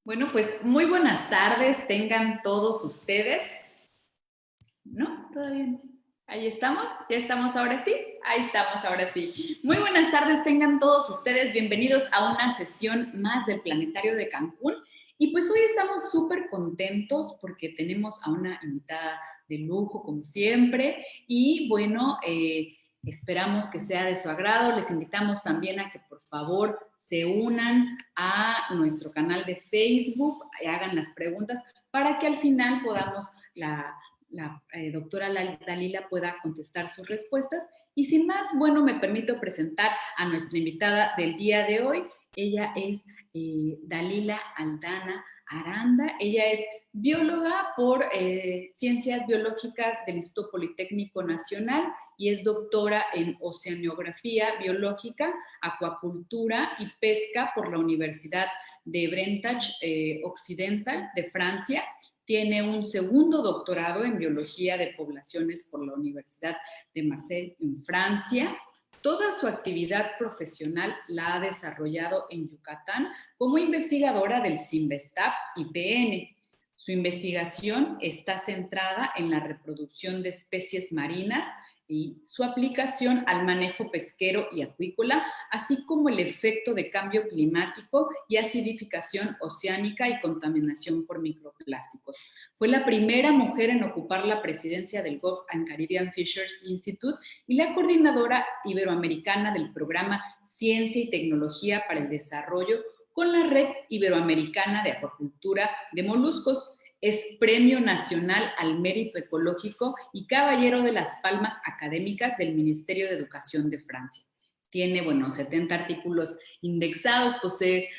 Bueno, pues muy buenas tardes tengan todos ustedes. ¿No? ¿Todavía no? Ahí estamos, ya estamos ahora sí, ahí estamos ahora sí. Muy buenas tardes tengan todos ustedes, bienvenidos a una sesión más del Planetario de Cancún. Y pues hoy estamos súper contentos porque tenemos a una invitada de lujo, como siempre, y bueno, esperamos que sea de su agrado. Les invitamos también a que por favor se unan a nuestro canal de Facebook y hagan las preguntas para que al final podamos la doctora Dalila pueda contestar sus respuestas. Y sin más, bueno, me permito presentar a nuestra invitada del día de hoy. Ella es Dalila Aldana Aranda. Ella es bióloga por Ciencias Biológicas del Instituto Politécnico Nacional y es doctora en Oceanografía Biológica, Acuacultura y Pesca por la Universidad de Bretagne Occidental de Francia. Tiene un segundo doctorado en Biología de Poblaciones por la Universidad de Marsella en Francia. Toda su actividad profesional la ha desarrollado en Yucatán como investigadora del CIMBESTAP IPN. Su investigación está centrada en la reproducción de especies marinas y su aplicación al manejo pesquero y acuícola, así como el efecto de cambio climático y acidificación oceánica y contaminación por microplásticos. Fue la primera mujer en ocupar la presidencia del Gulf and Caribbean Fisheries Institute y la coordinadora iberoamericana del programa Ciencia y Tecnología para el Desarrollo con la Red Iberoamericana de Acuacultura de Moluscos. Es Premio Nacional al Mérito Ecológico y Caballero de las Palmas Académicas del Ministerio de Educación de Francia. Tiene, bueno, 70 artículos indexados, posee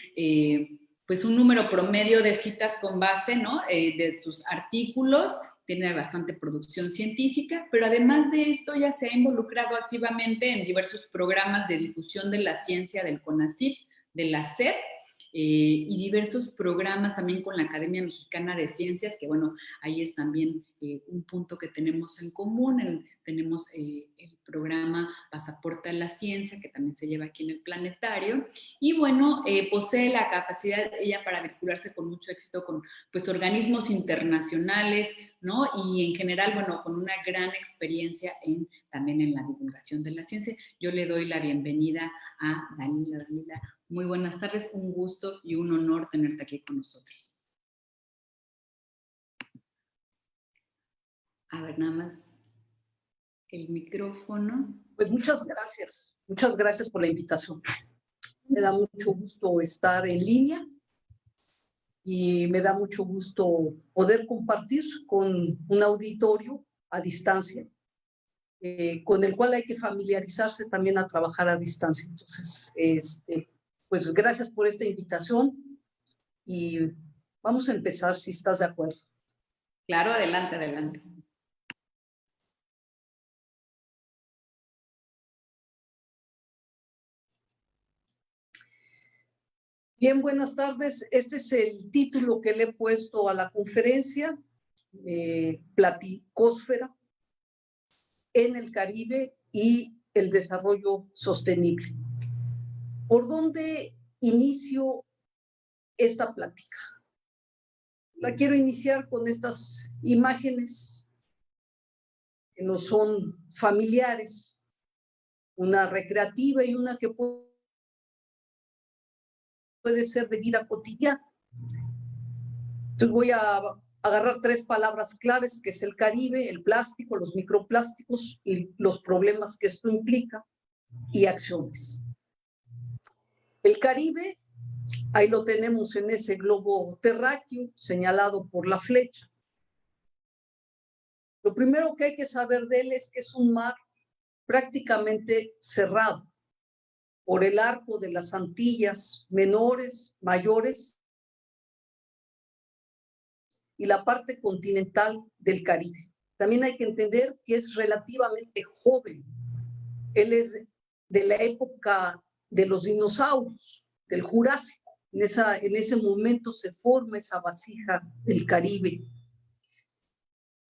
pues un número promedio de citas con base, ¿no? De sus artículos, tiene bastante producción científica, pero además de esto ya se ha involucrado activamente en diversos programas de difusión de la ciencia del CONACYT, de la SED, y diversos programas también con la Academia Mexicana de Ciencias, que bueno, ahí es también un punto que tenemos en común. Tenemos el programa Pasaporte a la Ciencia, que también se lleva aquí en el planetario, y bueno, posee la capacidad ella para vincularse con mucho éxito con pues organismos internacionales, ¿no? Y en general, bueno, con una gran experiencia también en la divulgación de la ciencia. Yo le doy la bienvenida a Dalila. Muy buenas tardes, un gusto y un honor tenerte aquí con nosotros. A ver, nada más el micrófono. Pues muchas gracias por la invitación. Me da mucho gusto estar en línea y me da mucho gusto poder compartir con un auditorio a distancia, con el cual hay que familiarizarse también a trabajar a distancia. Entonces, pues gracias por esta invitación y vamos a empezar si estás de acuerdo. Claro, adelante, adelante. Bien, buenas tardes. Este es el título que le he puesto a la conferencia, Platicósfera en el Caribe y el desarrollo sostenible. ¿Por dónde inicio esta plática? La quiero iniciar con estas imágenes que nos son familiares, una recreativa y una que puede ser de vida cotidiana. Entonces voy a agarrar tres palabras claves, que es el Caribe, el plástico, los microplásticos y los problemas que esto implica y acciones. El Caribe, ahí lo tenemos en ese globo terráqueo señalado por la flecha. Lo primero que hay que saber de él es que es un mar prácticamente cerrado por el arco de las Antillas menores, mayores y la parte continental del Caribe. También hay que entender que es relativamente joven. Él es de la época de los dinosaurios, del Jurásico. En ese momento se forma esa vasija del Caribe.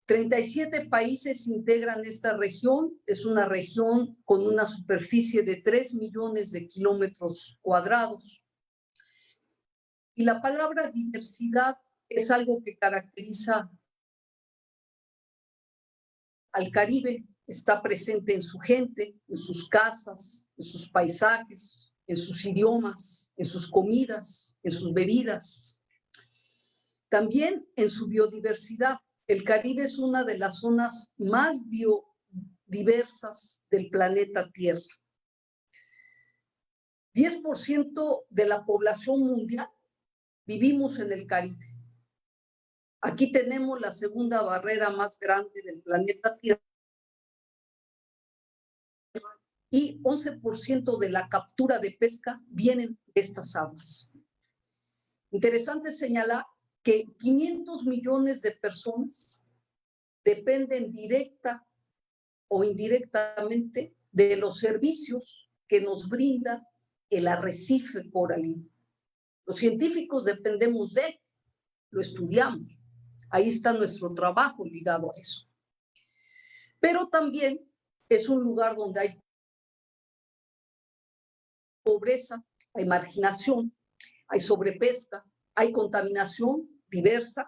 37 países integran esta región. Es una región con una superficie de 3 millones de kilómetros cuadrados. Y la palabra diversidad es algo que caracteriza al Caribe. Está presente en su gente, en sus casas, en sus paisajes, en sus idiomas, en sus comidas, en sus bebidas. También en su biodiversidad. El Caribe es una de las zonas más biodiversas del planeta Tierra. 10% de la población mundial vivimos en el Caribe. Aquí tenemos la segunda barrera más grande del planeta Tierra y 11% de la captura de pesca vienen de estas aguas. Interesante señalar que 500 millones de personas dependen directa o indirectamente de los servicios que nos brinda el arrecife coralino. Los científicos dependemos de él, lo estudiamos. Ahí está nuestro trabajo ligado a eso. Pero también es un lugar donde hay pobreza, hay marginación, hay sobrepesca, hay contaminación diversa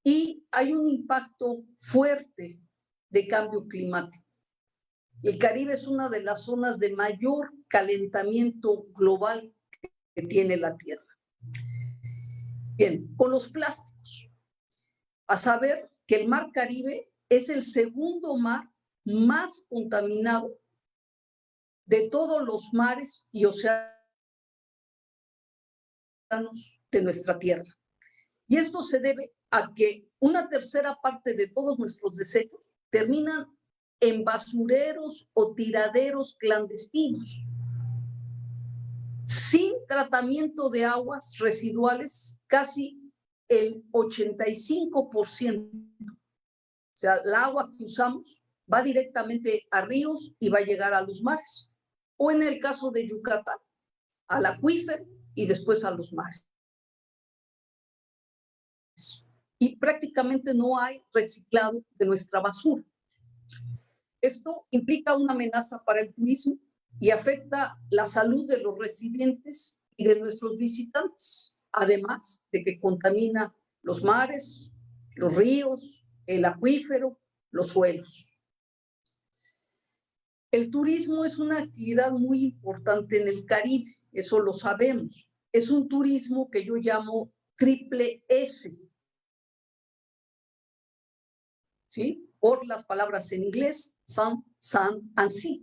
y hay un impacto fuerte de cambio climático. El Caribe es una de las zonas de mayor calentamiento global que tiene la Tierra. Bien, con los plásticos. A saber que el mar Caribe es el segundo mar más contaminado de todos los mares y océanos de nuestra Tierra. Y esto se debe a que una tercera parte de todos nuestros desechos terminan en basureros o tiraderos clandestinos, sin tratamiento de aguas residuales, casi el 85%. O sea, el agua que usamos va directamente a ríos y va a llegar a los mares. O en el caso de Yucatán, al acuífero y después a los mares. Y prácticamente no hay reciclado de nuestra basura. Esto implica una amenaza para el turismo y afecta la salud de los residentes y de nuestros visitantes, además de que contamina los mares, los ríos, el acuífero, los suelos. El turismo es una actividad muy importante en el Caribe, eso lo sabemos. Es un turismo que yo llamo triple S, ¿sí? Por las palabras en inglés, sun, sun and sea.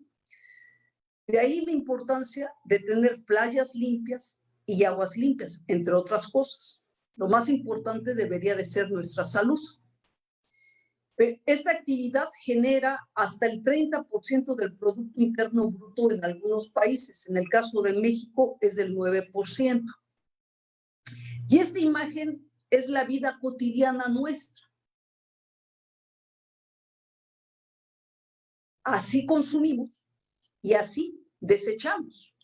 De ahí la importancia de tener playas limpias y aguas limpias, entre otras cosas. Lo más importante debería de ser nuestra salud. Esta actividad genera hasta el 30% del Producto Interno Bruto en algunos países. En el caso de México es del 9%. Y esta imagen es la vida cotidiana nuestra. Así consumimos y así desechamos.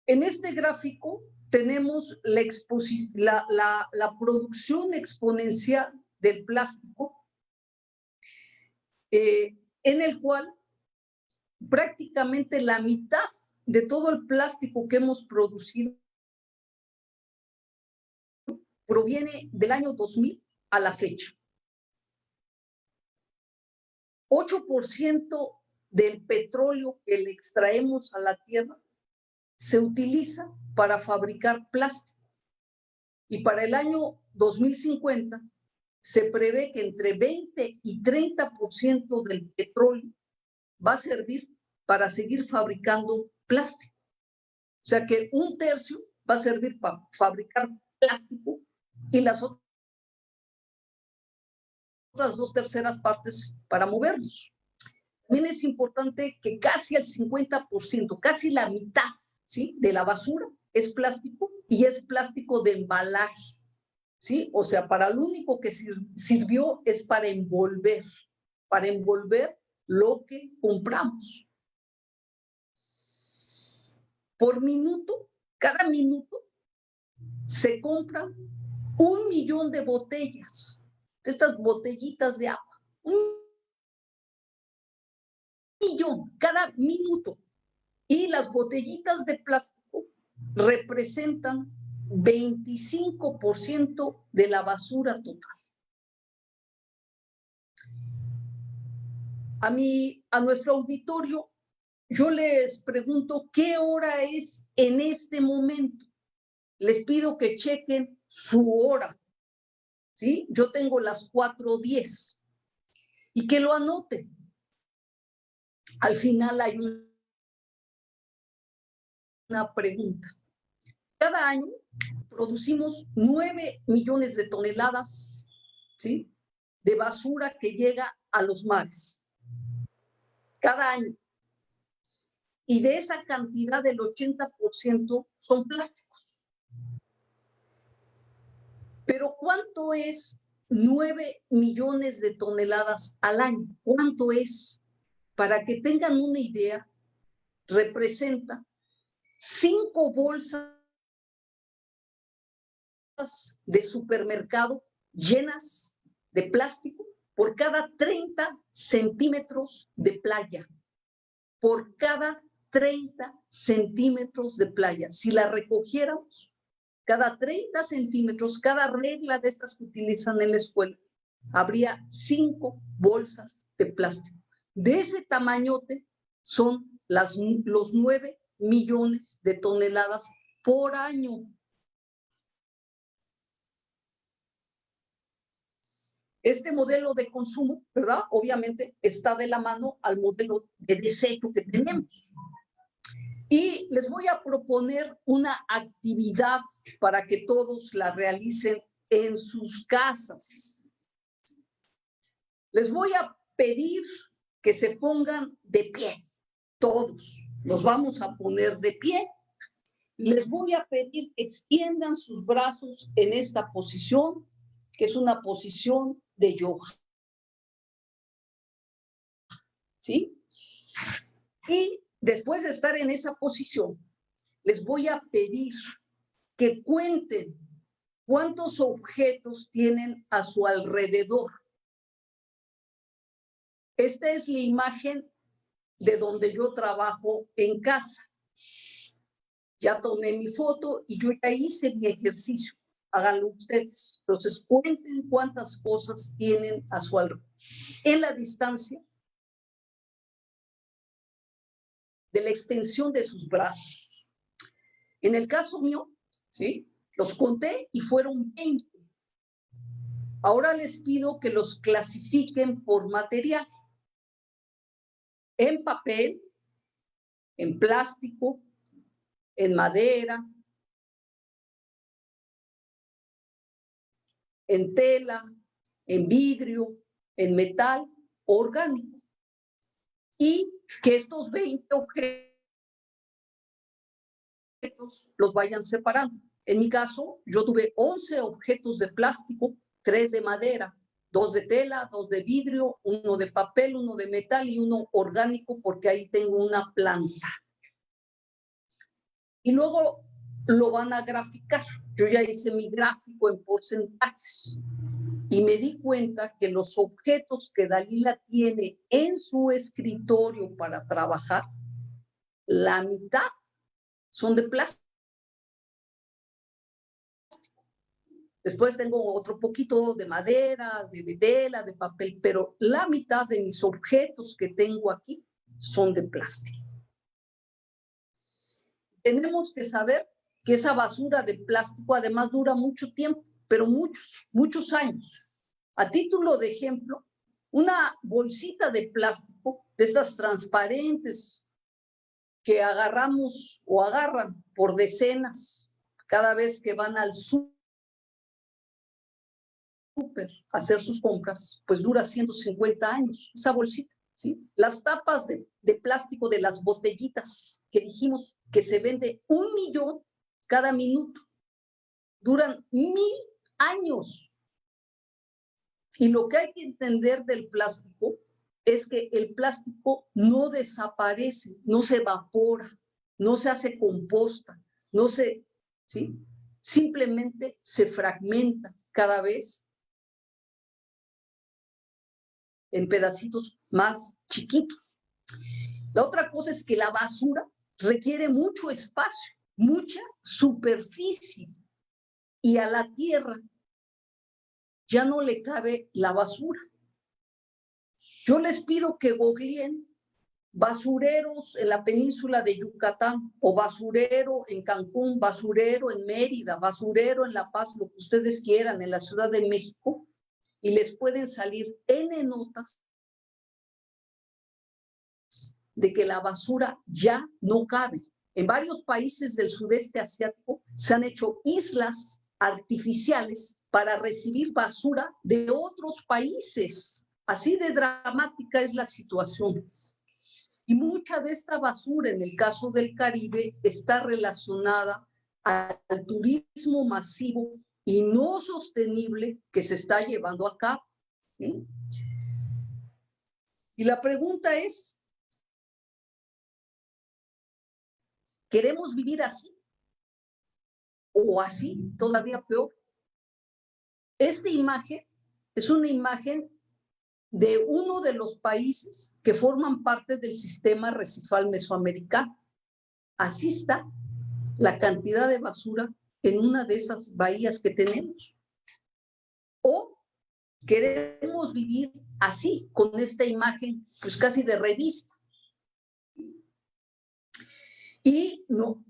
En este gráfico tenemos la producción exponencial del plástico, en el cual prácticamente la mitad de todo el plástico que hemos producido proviene del año 2000 a la fecha. 8% del petróleo que le extraemos a la tierra se utiliza para fabricar plástico. Y para el año 2050 se prevé que entre 20 y 30% del petróleo va a servir para seguir fabricando plástico. O sea que un tercio va a servir para fabricar plástico y las otras 2/3 partes para movernos. También es importante que casi el 50%, casi la mitad, ¿sí?, de la basura es plástico y es plástico de embalaje, ¿sí? O sea, para lo único que sirvió es para envolver lo que compramos. Por minuto, cada minuto, se compran 1 millón de botellas, de estas botellitas de agua, millón cada minuto. Y las botellitas de plástico representan 25% de la basura total. A nuestro auditorio, yo les pregunto qué hora es en este momento. Les pido que chequen su hora, ¿sí? Yo tengo las 4:10 y que lo anoten. Al final hay una pregunta. Cada año producimos 9 millones de toneladas, ¿sí?, de basura que llega a los mares. Cada año. Y de esa cantidad, del 80% son plásticos. Pero ¿cuánto es 9 millones de toneladas al año? ¿Cuánto es? Para que tengan una idea, representa 5 bolsas de supermercado llenas de plástico por cada 30 centímetros de playa. Por cada 30 centímetros de playa. Si la recogiéramos, cada 30 centímetros, cada regla de estas que utilizan en la escuela, habría 5 bolsas de plástico. De ese tamañote son los 9 millones de toneladas por año. Este modelo de consumo, ¿verdad?, obviamente está de la mano al modelo de desecho que tenemos. Y les voy a proponer una actividad para que todos la realicen en sus casas. Les voy a pedir que se pongan de pie. Todos nos vamos a poner de pie. Les voy a pedir que extiendan sus brazos en esta posición, que es una posición de yoga. ¿Sí? Y después de estar en esa posición, les voy a pedir que cuenten cuántos objetos tienen a su alrededor. Esta es la imagen de donde yo trabajo en casa. Ya tomé mi foto y yo ya hice mi ejercicio. Háganlo ustedes. Entonces, cuenten cuántas cosas tienen a su alrededor. En la distancia de la extensión de sus brazos. En el caso mío, ¿sí?, los conté y fueron 20. Ahora les pido que los clasifiquen por material. En papel, en plástico, en madera, en tela, en vidrio, en metal, orgánico. Y que estos 20 objetos los vayan separando. En mi caso, yo tuve 11 objetos de plástico, 3 de madera, 2 de tela, 2 de vidrio, 1 de papel, 1 de metal y 1 orgánico, porque ahí tengo una planta. Y luego lo van a graficar. Yo ya hice mi gráfico en porcentajes y me di cuenta que los objetos que Dalila tiene en su escritorio para trabajar, la mitad son de plástico. Después tengo otro poquito de madera, de tela, de papel, pero la mitad de mis objetos que tengo aquí son de plástico. Tenemos que saber que esa basura de plástico además dura mucho tiempo, pero muchos años. A título de ejemplo, una bolsita de plástico, de esas transparentes que agarramos o agarran por decenas cada vez que van al súper a hacer sus compras, pues dura 150 años, esa bolsita, ¿sí? Las tapas de plástico de las botellitas que dijimos que se vende 1 millón cada minuto, duran 1000 años. Y lo que hay que entender del plástico es que el plástico no desaparece, no se evapora, no se hace composta, no se, ¿sí?, simplemente se fragmenta cada vez en pedacitos más chiquitos. La otra cosa es que la basura requiere mucho espacio, mucha superficie, y a la tierra ya no le cabe la basura. Yo les pido que googleen basureros en la península de Yucatán, o basurero en Cancún, basurero en Mérida, basurero en La Paz, lo que ustedes quieran, en la Ciudad de México, y les pueden salir N notas de que la basura ya no cabe. En varios países del sudeste asiático se han hecho islas artificiales para recibir basura de otros países. Así de dramática es la situación. Y mucha de esta basura, en el caso del Caribe, está relacionada al turismo masivo y no sostenible que se está llevando a cabo. ¿Sí? Y la pregunta es, ¿queremos vivir así? ¿O así, todavía peor? Esta imagen es una imagen de uno de los países que forman parte del sistema arrecifal mesoamericano. Así está la cantidad de basura en una de esas bahías que tenemos. O queremos vivir así, con esta imagen, pues casi de revista. Y no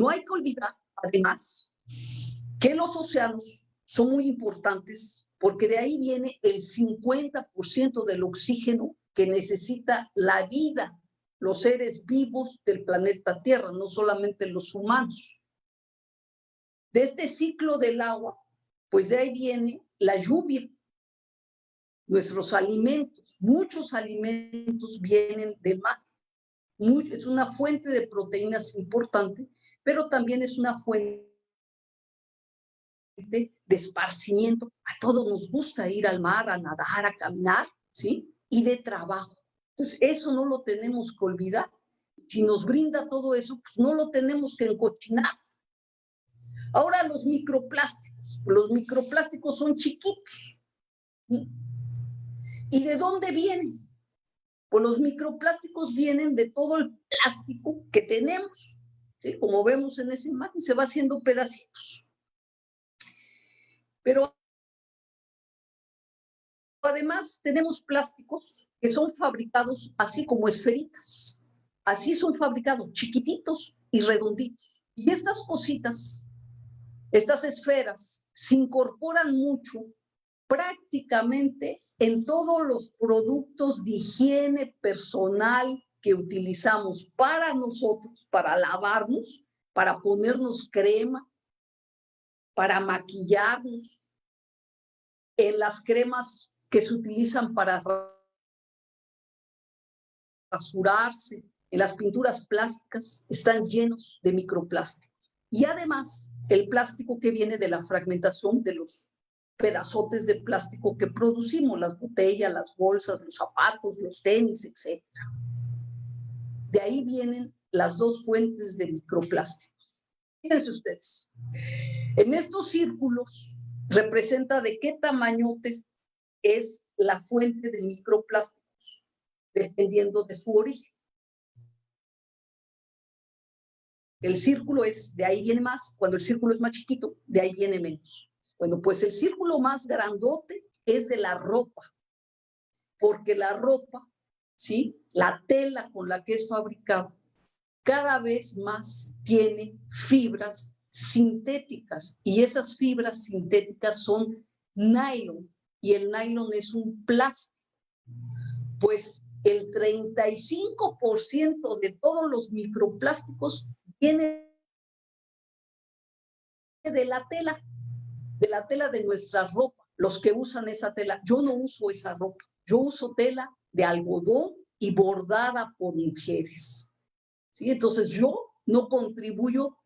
hay que olvidar, además, que los océanos son muy importantes porque de ahí viene el 50% del oxígeno que necesita la vida, los seres vivos del planeta Tierra, no solamente los humanos. De este ciclo del agua, pues de ahí viene la lluvia. Nuestros alimentos, muchos alimentos vienen del mar. Es una fuente de proteínas importante, pero también es una fuente de esparcimiento. A todos nos gusta ir al mar, a nadar, a caminar, ¿sí? Y de trabajo. Entonces, eso no lo tenemos que olvidar. Si nos brinda todo eso, pues no lo tenemos que encochinar. Ahora los microplásticos. Los microplásticos son chiquitos. ¿Y de dónde vienen? Pues los microplásticos vienen de todo el plástico que tenemos. ¿Sí? Como vemos en esa imagen, se va haciendo pedacitos. Pero además tenemos plásticos que son fabricados así como esferitas. Así son fabricados, chiquititos y redonditos. Y estas cositas, estas esferas, se incorporan mucho prácticamente en todos los productos de higiene personal que utilizamos para nosotros, para lavarnos, para ponernos crema, para maquillarnos, en las cremas que se utilizan para rasurarse, en las pinturas plásticas, están llenos de microplástico. Y además, el plástico que viene de la fragmentación de los pedazotes de plástico que producimos, las botellas, las bolsas, los zapatos, los tenis, etc. De ahí vienen las dos fuentes de microplástico. Fíjense ustedes, en estos círculos representa de qué tamañote es la fuente de microplásticos, dependiendo de su origen. El círculo es, de ahí viene más, cuando el círculo es más chiquito, de ahí viene menos. Bueno, pues el círculo más grandote es de la ropa, porque la ropa, ¿sí? La tela con la que es fabricada, cada vez más tiene fibras sintéticas, y esas fibras sintéticas son nylon, y el nylon es un plástico. Pues el 35% de todos los microplásticos viene de la tela de nuestra ropa, los que usan esa tela. Yo no uso esa ropa, yo uso tela de algodón y bordada por mujeres. ¿Sí? Entonces yo no contribuyo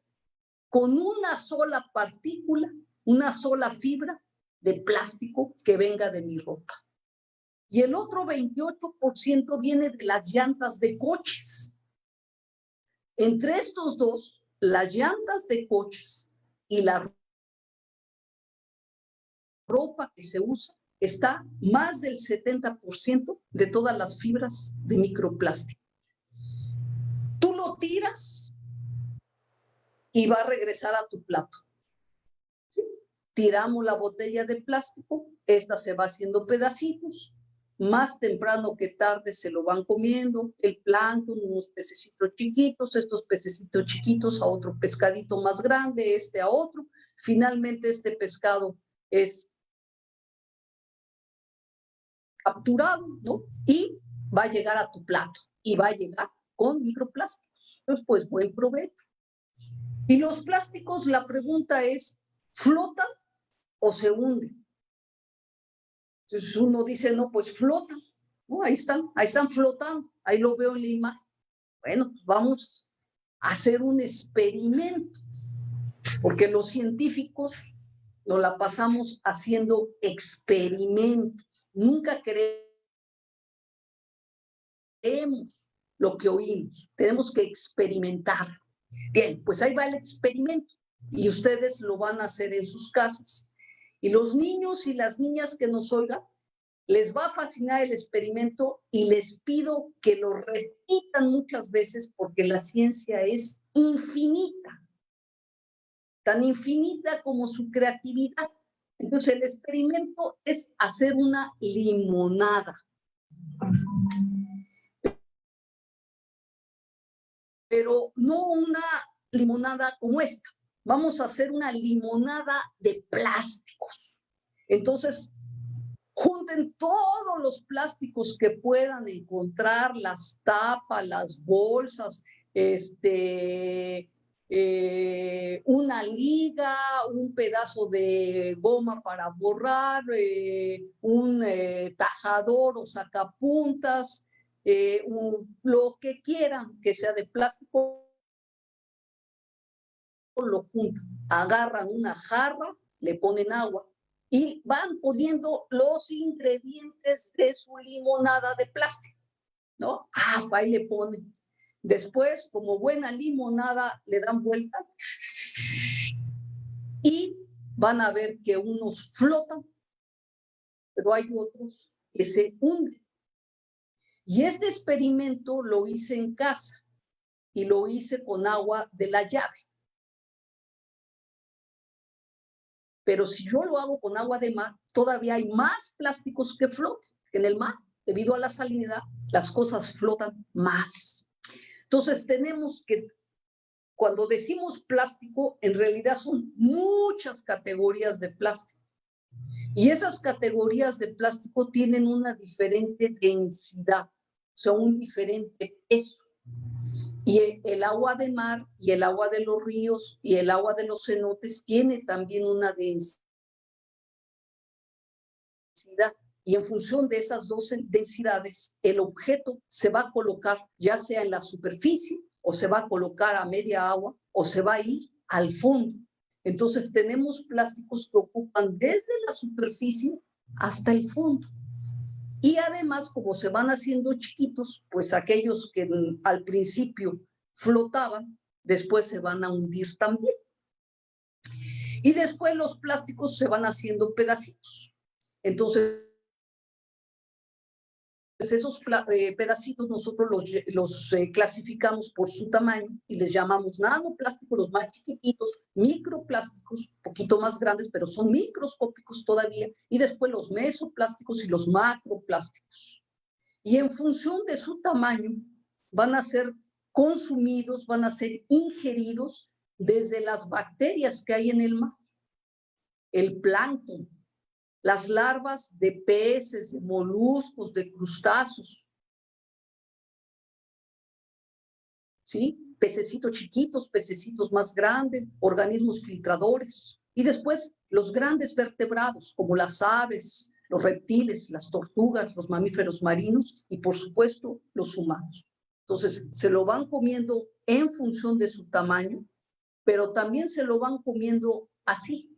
con una sola partícula, una sola fibra de plástico que venga de mi ropa. Y el otro 28% viene de las llantas de coches. Entre estos dos, las llantas de coches y la ropa que se usa, está más del 70% de todas las fibras de microplástico. Tú lo tiras y va a regresar a tu plato. ¿Sí? Tiramos la botella de plástico, esta se va haciendo pedacitos, más temprano que tarde se lo van comiendo, el plancton, unos pececitos chiquitos, estos pececitos chiquitos a otro pescadito más grande, este a otro, finalmente este pescado es capturado, ¿no? Y va a llegar a tu plato y va a llegar con microplásticos. Entonces, pues buen provecho. Y los plásticos, la pregunta es, ¿flotan o se hunden? Entonces uno dice, no, pues flotan, ¿no? Ahí están flotando, ahí lo veo en la imagen. Bueno, pues vamos a hacer un experimento, porque los científicos nos la pasamos haciendo experimentos. Nunca creemos lo que oímos, tenemos que experimentar. Bien, pues ahí va el experimento y ustedes lo van a hacer en sus casas. Y los niños y las niñas que nos oigan, les va a fascinar el experimento y les pido que lo repitan muchas veces porque la ciencia es infinita, tan infinita como su creatividad. Entonces el experimento es hacer una limonada. Pero no una limonada como esta. Vamos a hacer una limonada de plásticos. Entonces, junten todos los plásticos que puedan encontrar, las tapas, las bolsas, una liga, un pedazo de goma para borrar, un tajador o sacapuntas, lo que quieran que sea de plástico, lo juntan, agarran una jarra, le ponen agua y van poniendo los ingredientes de su limonada de plástico, ¿no? Ahí le ponen. Después, como buena limonada, le dan vuelta y van a ver que unos flotan, pero hay otros que se hunden. Y este experimento lo hice en casa y lo hice con agua de la llave. Pero si yo lo hago con agua de mar, todavía hay más plásticos que flotan en el mar. Debido a la salinidad, las cosas flotan más. Entonces tenemos que, cuando decimos plástico, en realidad son muchas categorías de plástico. Y esas categorías de plástico tienen una diferente densidad, o sea, un diferente peso. Y el agua de mar y el agua de los ríos y el agua de los cenotes tiene también una densidad. Y en función de esas dos densidades, el objeto se va a colocar ya sea en la superficie o se va a colocar a media agua o se va a ir al fondo. Entonces tenemos plásticos que ocupan desde la superficie hasta el fondo. Y además, como se van haciendo chiquitos, pues aquellos que al principio flotaban, después se van a hundir también. Y después los plásticos se van haciendo pedacitos. Entonces, esos pedacitos nosotros los clasificamos por su tamaño y les llamamos nanoplásticos, los más chiquititos, microplásticos, un poquito más grandes, pero son microscópicos todavía, y después los mesoplásticos y los macroplásticos. Y en función de su tamaño van a ser consumidos, van a ser ingeridos desde las bacterias que hay en el mar, el plancton, las larvas de peces, de moluscos, de crustáceos, ¿sí? Pececitos chiquitos, pececitos más grandes, organismos filtradores. Y después los grandes vertebrados, como las aves, los reptiles, las tortugas, los mamíferos marinos y, por supuesto, los humanos. Entonces, se lo van comiendo en función de su tamaño, pero también se lo van comiendo así,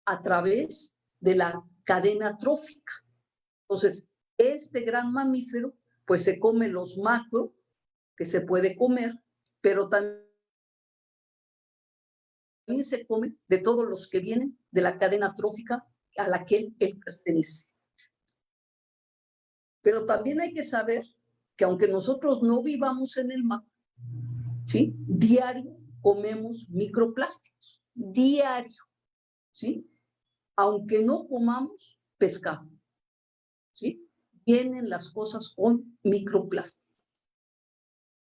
a través de la cadena trófica. Entonces, este gran mamífero, pues se come los macro, que se puede comer, pero también se come de todos los que vienen de la cadena trófica, a la que él pertenece. Pero también hay que saber que aunque nosotros no vivamos en el mar, ¿sí? Diario comemos microplásticos, diario, ¿sí? Aunque no comamos pescado, ¿sí? Vienen las cosas con microplásticos.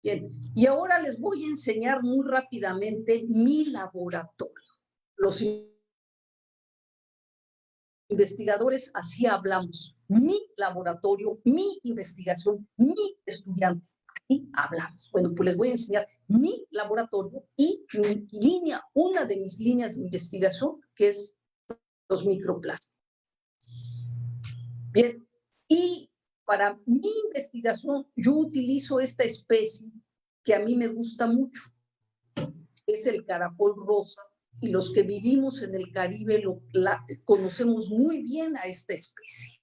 Bien, y ahora les voy a enseñar muy rápidamente mi laboratorio. Los investigadores así hablamos. Mi laboratorio, mi investigación, mi estudiante. Así hablamos. Bueno, pues les voy a enseñar mi laboratorio y mi línea, una de mis líneas de investigación, que es los microplásticos. Bien, y para mi investigación yo utilizo esta especie que a mí me gusta mucho. Es el caracol rosa, y los que vivimos en el Caribe conocemos muy bien a esta especie.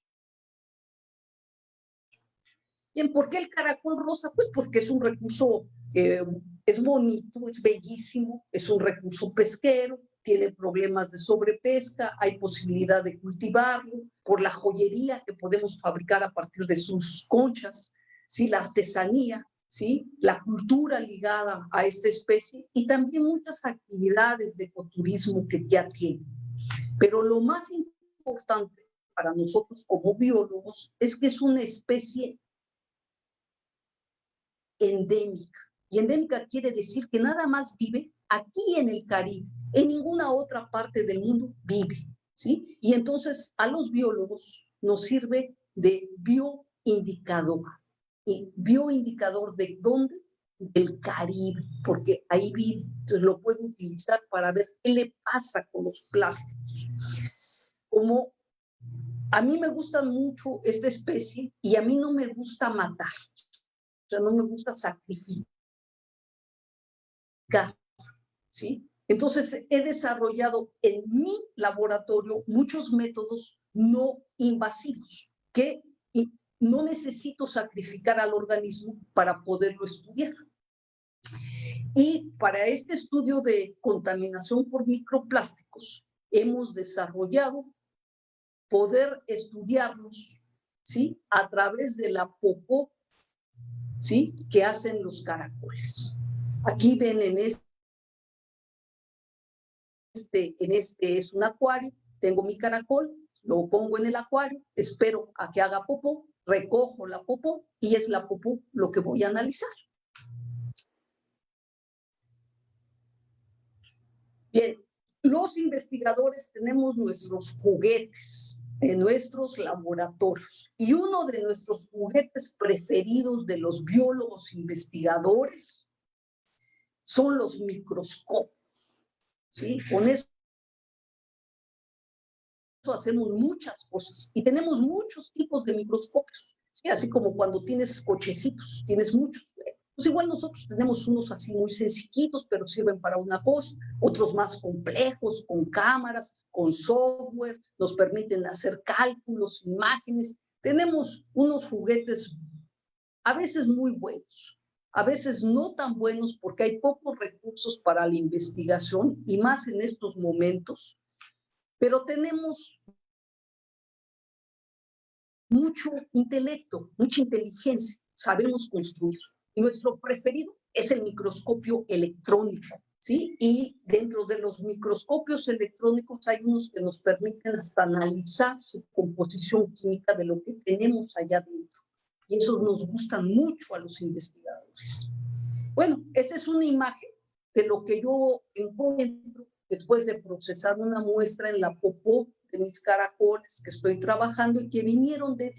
Bien, ¿por qué el caracol rosa? Pues porque es un recurso, es bonito, es bellísimo, es un recurso pesquero, tiene problemas de sobrepesca, hay posibilidad de cultivarlo, por la joyería que podemos fabricar a partir de sus conchas, ¿sí? La artesanía, ¿sí? La cultura ligada a esta especie y también muchas actividades de ecoturismo que ya tiene. Pero lo más importante para nosotros como biólogos es que es una especie endémica. Y endémica quiere decir que nada más vive aquí en el Caribe, en ninguna otra parte del mundo vive, ¿sí? Y entonces a los biólogos nos sirve de bioindicador. ¿Y bioindicador de dónde? Del Caribe, porque ahí vive. Entonces lo puedo utilizar para ver qué le pasa con los plásticos. Como a mí me gusta mucho esta especie y a mí no me gusta matar. O sea, no me gusta sacrificar, ¿sí? Entonces, he desarrollado en mi laboratorio muchos métodos no invasivos que no necesito sacrificar al organismo para poderlo estudiar. Y para este estudio de contaminación por microplásticos, hemos desarrollado poder estudiarlos, ¿sí? A través de la popó, ¿sí? Que hacen los caracoles. Aquí ven en este es un acuario, tengo mi caracol, lo pongo en el acuario, espero a que haga popó, recojo la popó y es la popó lo que voy a analizar. Bien, los investigadores tenemos nuestros juguetes en nuestros laboratorios y uno de nuestros juguetes preferidos de los biólogos investigadores son los microscopios, ¿sí? Con eso hacemos muchas cosas y tenemos muchos tipos de microscopios, ¿sí? Así como cuando tienes cochecitos, tienes muchos. Pues igual nosotros tenemos unos así muy sencillitos, pero sirven para una cosa, otros más complejos, con cámaras, con software, nos permiten hacer cálculos, imágenes. Tenemos unos juguetes a veces muy buenos, a veces no tan buenos porque hay pocos recursos para la investigación y más en estos momentos, pero tenemos mucho intelecto, mucha inteligencia, sabemos construir. Y nuestro preferido es el microscopio electrónico, ¿sí? Y dentro de los microscopios electrónicos hay unos que nos permiten hasta analizar su composición química de lo que tenemos allá dentro. Y esos nos gustan mucho a los investigadores. Bueno, esta es una imagen de lo que yo encuentro después de procesar una muestra en la popó de mis caracoles que estoy trabajando y que vinieron de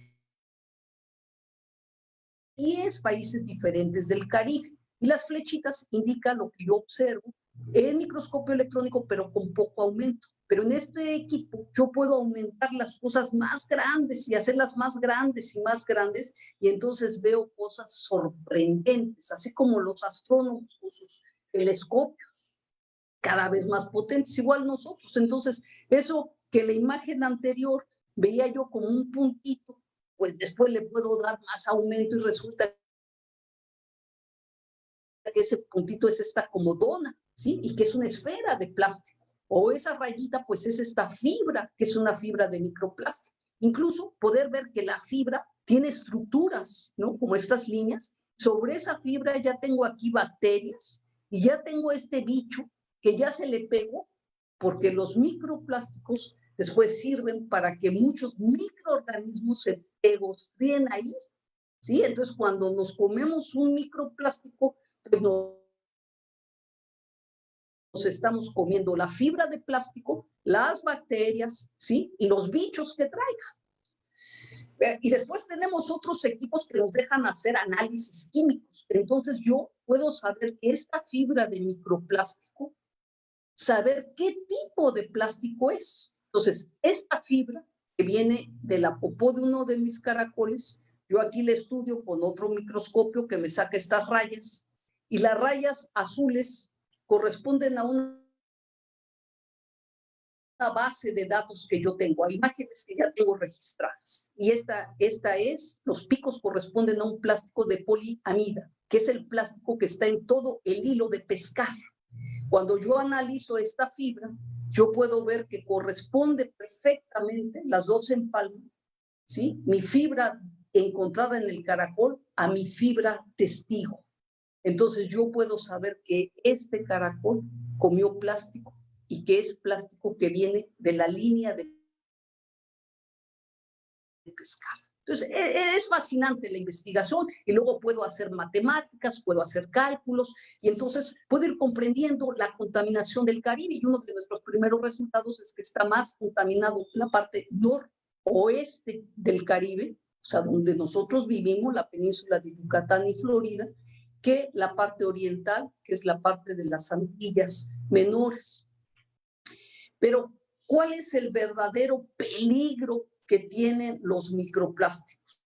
10 países diferentes del Caribe. Y las flechitas indican lo que yo observo en microscopio electrónico, pero con poco aumento. Pero en este equipo yo puedo aumentar las cosas más grandes y hacerlas más grandes y más grandes, y entonces veo cosas sorprendentes, así como los astrónomos con sus telescopios cada vez más potentes, igual nosotros. Entonces, eso que la imagen anterior veía yo como un puntito, pues después le puedo dar más aumento y resulta que ese puntito es esta como dona, ¿sí? Y que es una esfera de plástico. O esa rayita, pues es esta fibra, que es una fibra de microplástico. Incluso poder ver que la fibra tiene estructuras, ¿no? Como estas líneas. Sobre esa fibra ya tengo aquí bacterias y ya tengo este bicho que ya se le pegó, porque los microplásticos después sirven para que muchos microorganismos se pegostríen ahí, ¿sí? Entonces, cuando nos comemos un microplástico, pues nos estamos comiendo la fibra de plástico, las bacterias, ¿sí? Y los bichos que traiga. Y después tenemos otros equipos que nos dejan hacer análisis químicos. Entonces yo puedo saber que esta fibra de microplástico, saber qué tipo de plástico es. Entonces, esta fibra que viene de la popó de uno de mis caracoles, yo aquí le estudio con otro microscopio que me saca estas rayas, y las rayas azules corresponden a una base de datos que yo tengo, a imágenes que ya tengo registradas. Y esta es, los picos corresponden a un plástico de poliamida, que es el plástico que está en todo el hilo de pescar. Cuando yo analizo esta fibra, yo puedo ver que corresponde perfectamente, las dos empalman, ¿sí? Mi fibra encontrada en el caracol a mi fibra testigo. Entonces yo puedo saber que este caracol comió plástico y que es plástico que viene de la línea de pescado. Entonces, es fascinante la investigación y luego puedo hacer matemáticas, puedo hacer cálculos y entonces puedo ir comprendiendo la contaminación del Caribe y uno de nuestros primeros resultados es que está más contaminado la parte noroeste del Caribe, o sea, donde nosotros vivimos, la península de Yucatán y Florida, que la parte oriental, que es la parte de las Antillas Menores. Pero, ¿cuál es el verdadero peligro que tienen los microplásticos?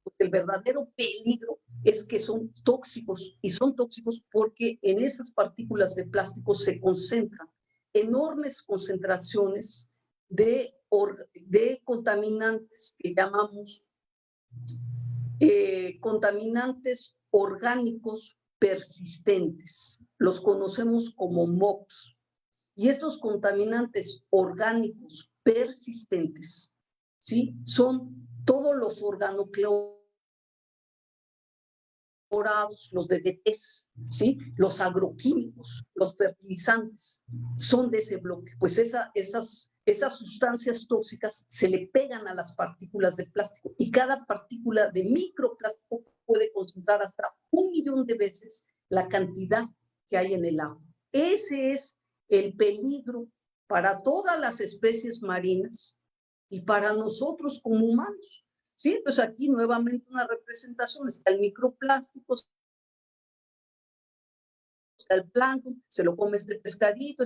Pues el verdadero peligro es que son tóxicos, y son tóxicos porque en esas partículas de plástico se concentran enormes concentraciones de contaminantes que llamamos contaminantes orgánicos persistentes. Los conocemos como MOPS. Y estos contaminantes orgánicos persistentes, ¿sí? Son todos los organoclorados, los DDTs, ¿sí? Los agroquímicos, los fertilizantes, son de ese bloque. Pues esas sustancias tóxicas se le pegan a las partículas de plástico y cada partícula de microplástico puede concentrar hasta 1.000.000 de veces la cantidad que hay en el agua. Ese es el peligro para todas las especies marinas y para nosotros como humanos. ¿Sí? Entonces aquí nuevamente una representación, está el microplástico, está el plancton, se lo come este pescadito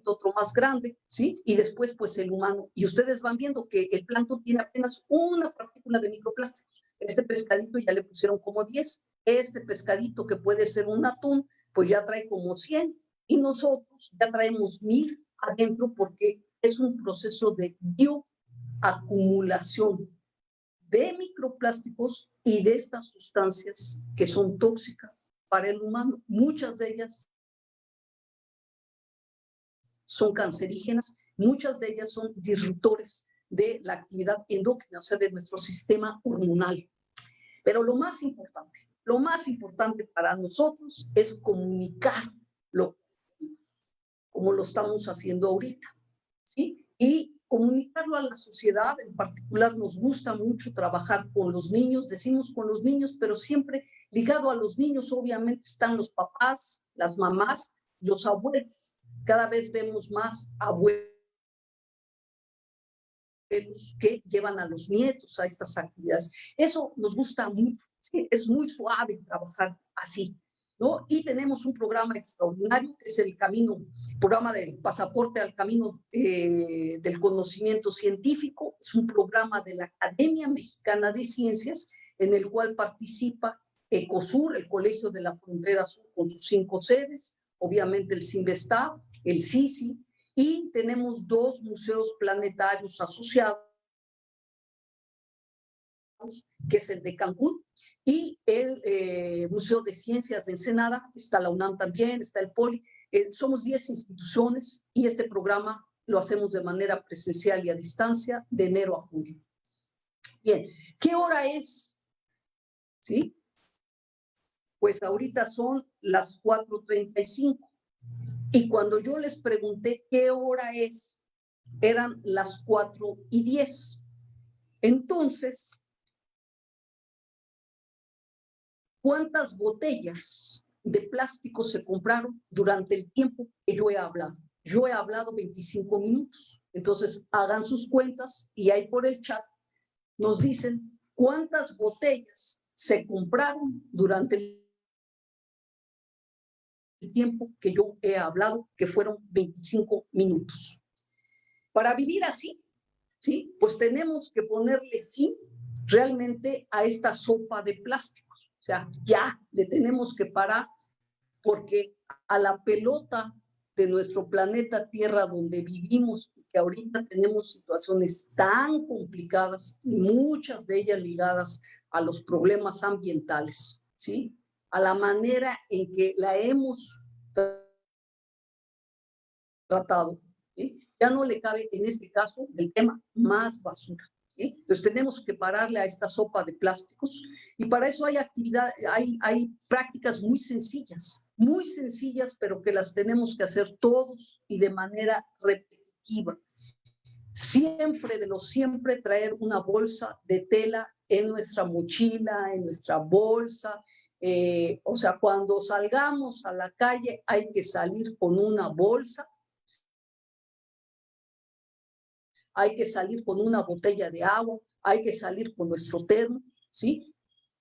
otro más grande, ¿sí? Y después pues el humano, y ustedes van viendo que el plancton tiene apenas una partícula de microplásticos, este pescadito ya le pusieron como 10, este pescadito que puede ser un atún, pues ya trae como 100, y nosotros ya traemos 1.000 adentro porque es un proceso de bioacumulación de microplásticos y de estas sustancias que son tóxicas para el humano. Muchas de ellas son cancerígenas, muchas de ellas son disruptores de la actividad endócrina, o sea, de nuestro sistema hormonal. Pero lo más importante para nosotros es comunicarlo, como lo estamos haciendo ahorita, ¿sí? Y comunicarlo a la sociedad, en particular nos gusta mucho trabajar con los niños, decimos con los niños, pero siempre ligado a los niños obviamente están los papás, las mamás, los abuelos. Cada vez vemos más abuelos que llevan a los nietos a estas actividades. Eso nos gusta mucho, ¿sí? Es muy suave trabajar así, ¿no? Y tenemos un programa extraordinario que es el programa del pasaporte al camino del conocimiento científico. Es un programa de la Academia Mexicana de Ciencias en el cual participa ECOSUR, el Colegio de la Frontera Sur, con sus 5 sedes, obviamente el CIMBESTAB, el CICI, y tenemos 2 museos planetarios asociados, que es el de Cancún y el Museo de Ciencias de Ensenada, está la UNAM también, está el POLI. Somos 10 instituciones y este programa lo hacemos de manera presencial y a distancia de enero a junio. Bien, ¿qué hora es? ¿Sí? Pues ahorita son las 4:35. Y cuando yo les pregunté qué hora es, eran las 4:10. Entonces, ¿cuántas botellas de plástico se compraron durante el tiempo que yo he hablado? Yo he hablado 25 minutos. Entonces, hagan sus cuentas y ahí por el chat nos dicen cuántas botellas se compraron durante el tiempo que yo he hablado, que fueron 25 minutos. Para vivir así, ¿sí? Pues tenemos que ponerle fin realmente a esta sopa de plásticos. O sea, ya le tenemos que parar porque a la pelota de nuestro planeta Tierra donde vivimos y que ahorita tenemos situaciones tan complicadas, muchas de ellas ligadas a los problemas ambientales, ¿sí? A la manera en que la hemos tratado, ¿sí? Ya no le cabe en este caso el tema más basura. ¿Sí? Entonces tenemos que pararle a esta sopa de plásticos y para eso hay hay prácticas muy sencillas, pero que las tenemos que hacer todos y de manera repetitiva. Siempre traer una bolsa de tela en nuestra mochila, en nuestra bolsa. O sea, cuando salgamos a la calle hay que salir con una bolsa, hay que salir con una botella de agua, hay que salir con nuestro termo, ¿sí?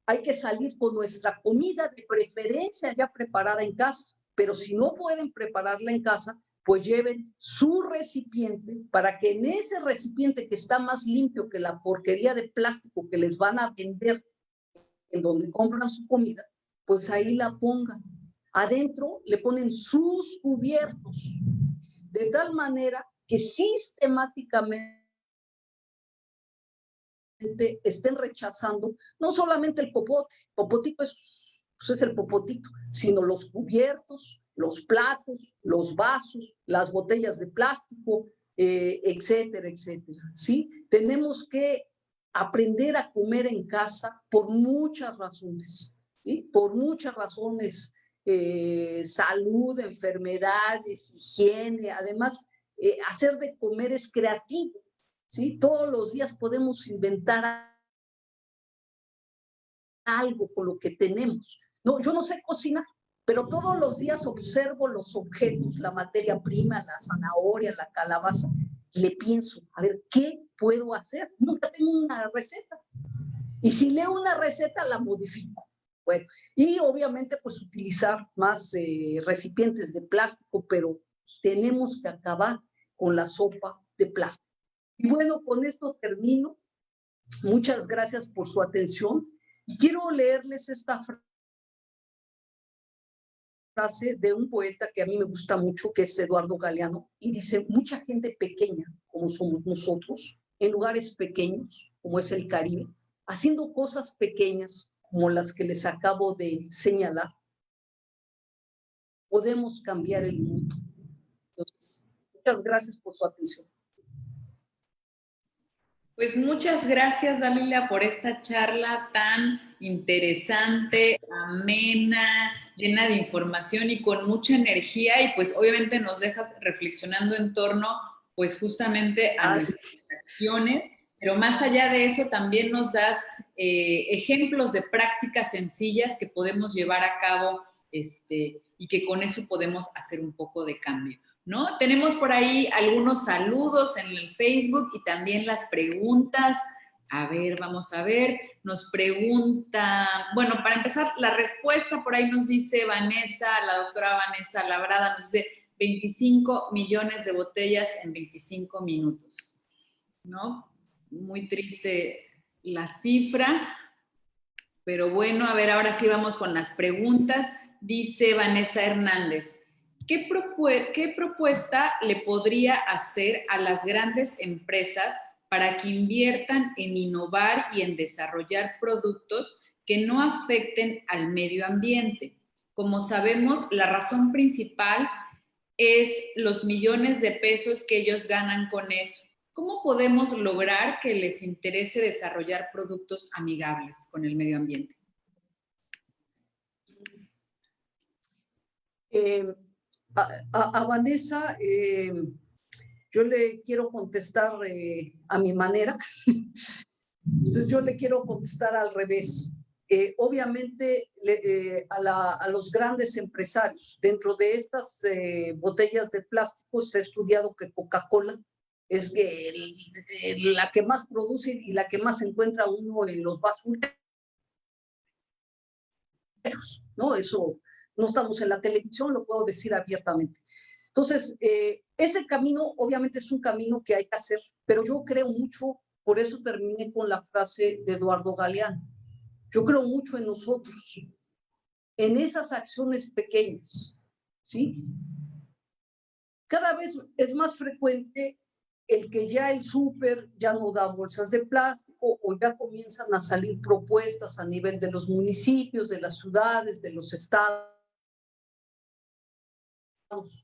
Hay que salir con nuestra comida de preferencia ya preparada en casa, pero si no pueden prepararla en casa, pues lleven su recipiente para que en ese recipiente que está más limpio que la porquería de plástico que les van a vender en donde compran su comida, pues ahí la pongan. Adentro le ponen sus cubiertos, de tal manera que sistemáticamente estén rechazando no solamente el popotito es el popotito, sino los cubiertos, los platos, los vasos, las botellas de plástico, etcétera, etcétera, ¿sí? Tenemos que aprender a comer en casa por muchas razones, ¿sí? Por muchas razones, salud, enfermedades, higiene, además, hacer de comer es creativo, ¿sí? Todos los días podemos inventar algo con lo que tenemos. No, yo no sé cocinar, pero todos los días observo los objetos, la materia prima, la zanahoria, la calabaza, y le pienso, a ver, ¿qué puedo hacer? Nunca tengo una receta. Y si leo una receta, la modifico. Bueno, y obviamente pues utilizar más recipientes de plástico, pero tenemos que acabar con la sopa de plástico. Y bueno, con esto termino. Muchas gracias por su atención. Y quiero leerles esta frase de un poeta que a mí me gusta mucho, que es Eduardo Galeano, y dice, mucha gente pequeña, como somos nosotros, en lugares pequeños, como es el Caribe, haciendo cosas pequeñas, como las que les acabo de señalar, podemos cambiar el mundo. Entonces, muchas gracias por su atención. Pues muchas gracias, Dalila, por esta charla tan interesante, amena, llena de información y con mucha energía, y pues obviamente nos dejas reflexionando en torno pues justamente a nuestras acciones, pero más allá de eso también nos das ejemplos de prácticas sencillas que podemos llevar a cabo y que con eso podemos hacer un poco de cambio, ¿no? Tenemos por ahí algunos saludos en el Facebook y también las preguntas. A ver, vamos a ver. Nos pregunta, bueno, para empezar, la respuesta por ahí nos dice Vanessa, la doctora Vanessa Labrada, nos dice 25 millones de botellas en 25 minutos, ¿no? Muy triste la cifra, pero bueno, a ver, ahora sí vamos con las preguntas. Dice Vanessa Hernández, ¿qué propuesta le podría hacer a las grandes empresas para que inviertan en innovar y en desarrollar productos que no afecten al medio ambiente? Como sabemos, la razón principal es los millones de pesos que ellos ganan con eso. ¿Cómo podemos lograr que les interese desarrollar productos amigables con el medio ambiente? A Vanessa, yo le quiero contestar a mi manera. Entonces yo le quiero contestar al revés. Obviamente a los grandes empresarios, dentro de estas botellas de plástico se ha estudiado que Coca-Cola es la que más produce y la que más encuentra uno en los basureros, ¿no? Eso no estamos en la televisión, lo puedo decir abiertamente. Entonces, ese camino obviamente es un camino que hay que hacer, pero yo creo mucho, por eso terminé con la frase de Eduardo Galeano. Yo creo mucho en nosotros, en esas acciones pequeñas, ¿sí? Cada vez es más frecuente el que ya el súper ya no da bolsas de plástico o ya comienzan a salir propuestas a nivel de los municipios, de las ciudades, de los estados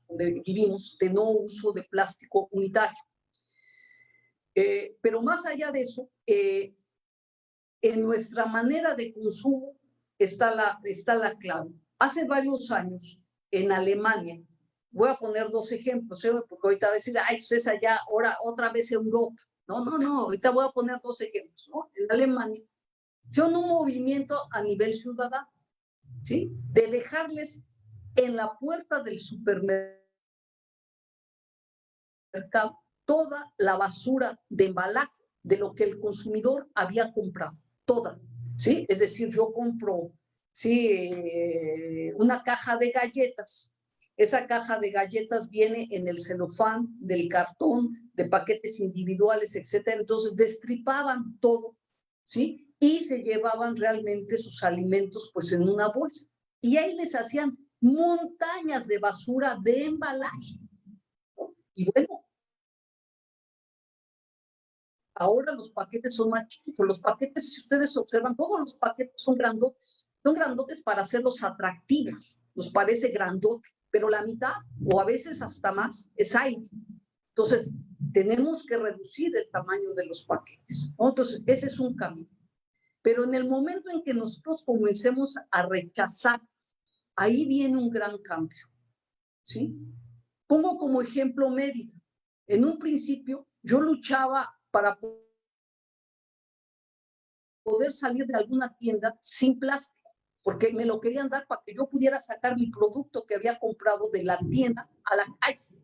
donde vivimos, de no uso de plástico unitario. Pero más allá de eso, en nuestra manera de consumo está la clave. Hace varios años, en Alemania, voy a poner dos ejemplos, porque ahorita va a decir, ay, pues es allá, ahora otra vez Europa. No, ahorita voy a poner dos ejemplos, ¿no? En Alemania, son un movimiento a nivel ciudadano, ¿sí? De dejarles en la puerta del supermercado toda la basura de embalaje de lo que el consumidor había comprado, toda, ¿sí? Es decir, yo compro, ¿sí? Una caja de galletas. Esa caja de galletas viene en el celofán, del cartón, de paquetes individuales, etcétera. Entonces destripaban todo, ¿sí? Y se llevaban realmente sus alimentos pues en una bolsa. Y ahí les hacían montañas de basura de embalaje. Y bueno, ahora los paquetes son más chiquitos. Los paquetes, si ustedes observan, todos los paquetes son grandotes. Son grandotes para hacerlos atractivos. Nos parece grandote, pero la mitad, o a veces hasta más, es aire. Entonces, tenemos que reducir el tamaño de los paquetes, ¿no? Entonces, ese es un camino. Pero en el momento en que nosotros comencemos a rechazar, ahí viene un gran cambio, ¿sí? Pongo como ejemplo Mérida. En un principio, yo luchaba para poder salir de alguna tienda sin plástico, porque me lo querían dar para que yo pudiera sacar mi producto que había comprado de la tienda a la calle.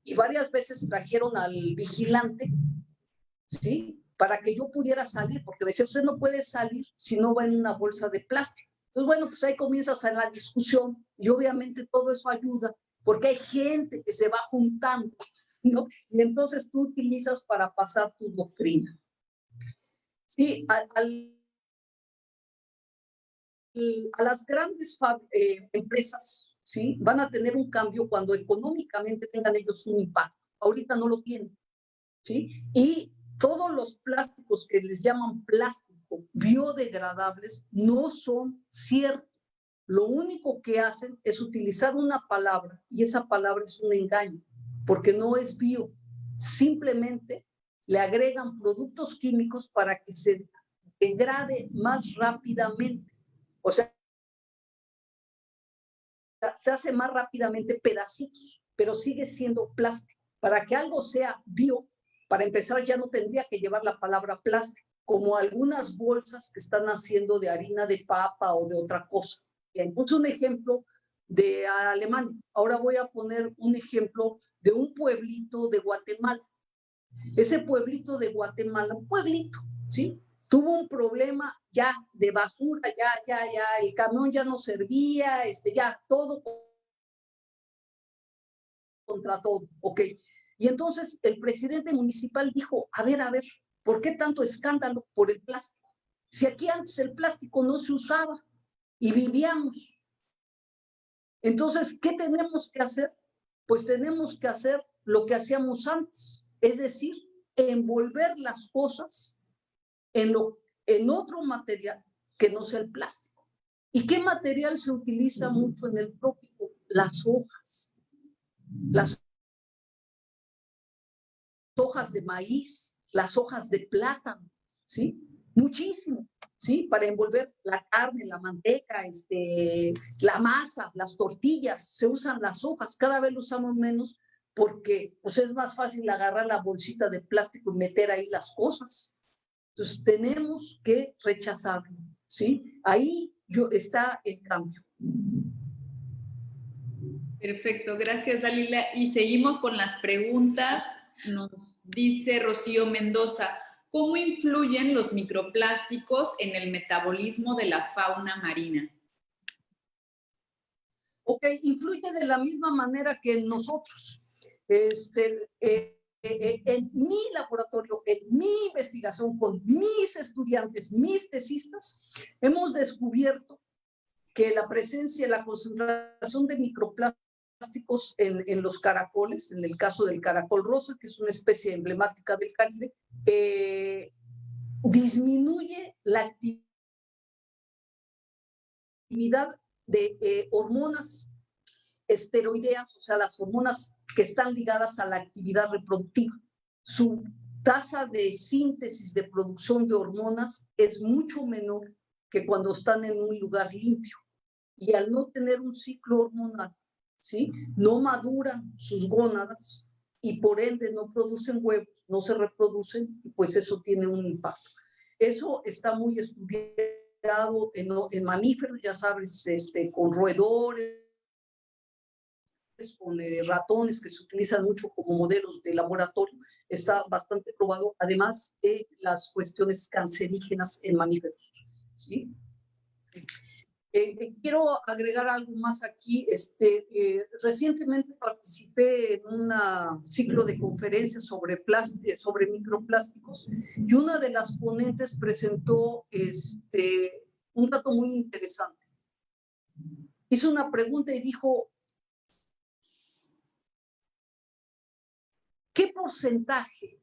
Y varias veces trajeron al vigilante, ¿sí? Para que yo pudiera salir, porque me decía, usted no puede salir si no va en una bolsa de plástico. Entonces, bueno, pues ahí comienzas a la discusión y obviamente todo eso ayuda, porque hay gente que se va juntando, ¿no? Y entonces tú utilizas para pasar tu doctrina. Sí, a las grandes empresas, ¿sí? Van a tener un cambio cuando económicamente tengan ellos un impacto. Ahorita no lo tienen, ¿sí? Y todos los plásticos que les llaman plástico biodegradables no son ciertos. Lo único que hacen es utilizar una palabra y esa palabra es un engaño, porque no es bio. Simplemente le agregan productos químicos para que se degrade más rápidamente. O sea, se hace más rápidamente pedacitos, pero sigue siendo plástico. Para que algo sea bio, para empezar ya no tendría que llevar la palabra plástico, como algunas bolsas que están haciendo de harina de papa o de otra cosa. Entonces, un ejemplo de Alemania. Ahora voy a poner un ejemplo de un pueblito de Guatemala. Ese pueblito de Guatemala, un pueblito, ¿sí? Tuvo un problema ya de basura, ya, el camión ya no servía, ya todo contra todo, ok. Y entonces el presidente municipal dijo, a ver, ¿por qué tanto escándalo por el plástico? Si aquí antes el plástico no se usaba y vivíamos. Entonces, ¿qué tenemos que hacer? Pues tenemos que hacer lo que hacíamos antes, es decir, envolver las cosas en otro material que no sea el plástico. ¿Y qué material se utiliza mucho en el trópico? Las hojas. las hojas de maíz, las hojas de plátano, ¿sí? Muchísimo, ¿sí? Para envolver la carne, la manteca, la masa, las tortillas, se usan las hojas, cada vez lo usamos menos porque pues, es más fácil agarrar la bolsita de plástico y meter ahí las cosas. Entonces, tenemos que rechazarlo, ¿sí? Ahí está el cambio. Perfecto, gracias Dalila. Y seguimos con las preguntas. Nos dice Rocío Mendoza, ¿cómo influyen los microplásticos en el metabolismo de la fauna marina? Ok, influye de la misma manera que en nosotros. En mi laboratorio, en mi investigación con mis estudiantes, mis tesistas, hemos descubierto que la presencia, la concentración de microplásticos en los caracoles, en el caso del caracol rosa, que es una especie emblemática del Caribe, disminuye la actividad de hormonas esteroideas, o sea, las hormonas que están ligadas a la actividad reproductiva. Su tasa de síntesis de producción de hormonas es mucho menor que cuando están en un lugar limpio. Y al no tener un ciclo hormonal, ¿sí? No maduran sus gónadas y por ende no producen huevos, no se reproducen, y pues eso tiene un impacto. Eso está muy estudiado en mamíferos, ya sabes, con roedores, con ratones que se utilizan mucho como modelos de laboratorio, está bastante probado, además de las cuestiones cancerígenas en mamíferos, ¿sí? Quiero agregar algo más aquí. Recientemente participé en un ciclo de conferencias sobre microplásticos y una de las ponentes presentó un dato muy interesante. Hizo una pregunta y dijo, ¿qué porcentaje